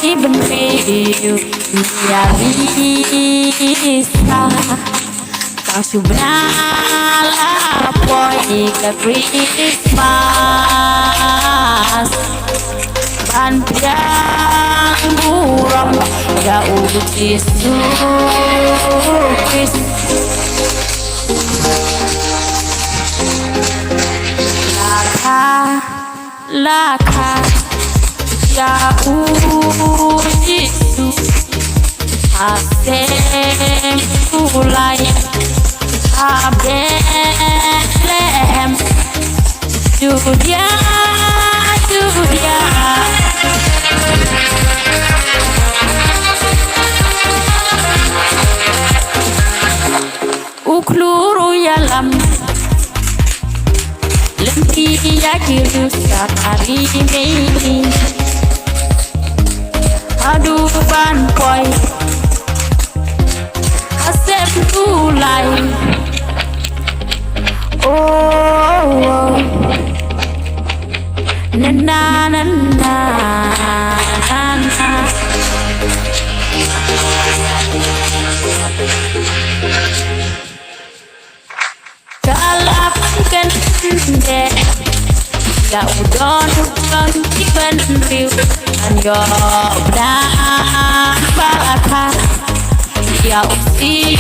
even feel minha vista. Kasubnala poi ke Christmas. Ban piang buram jauh Yesus. Laka jauh Yesus. Asem mulai Bethlehem, Judea, Judea. Ukluru yalam, lempia kirusa hari ini. Aduh banpoi, asep mulai. Oh, na na na na na. Kalapkan deh, ya udon iban riu, anjo dan balaka, ya usim.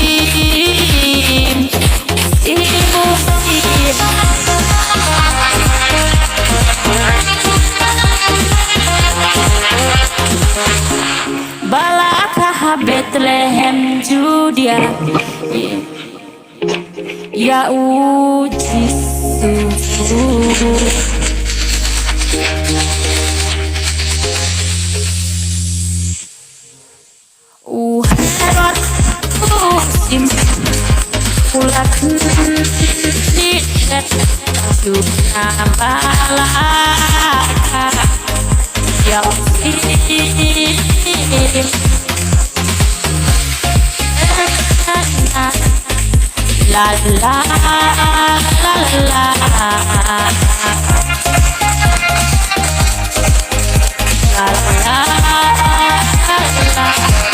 Balakah Bethlehem Judea, ya Yesus. Herod musim ulat tidak sudah balaka ya usim. La la la la la la la la.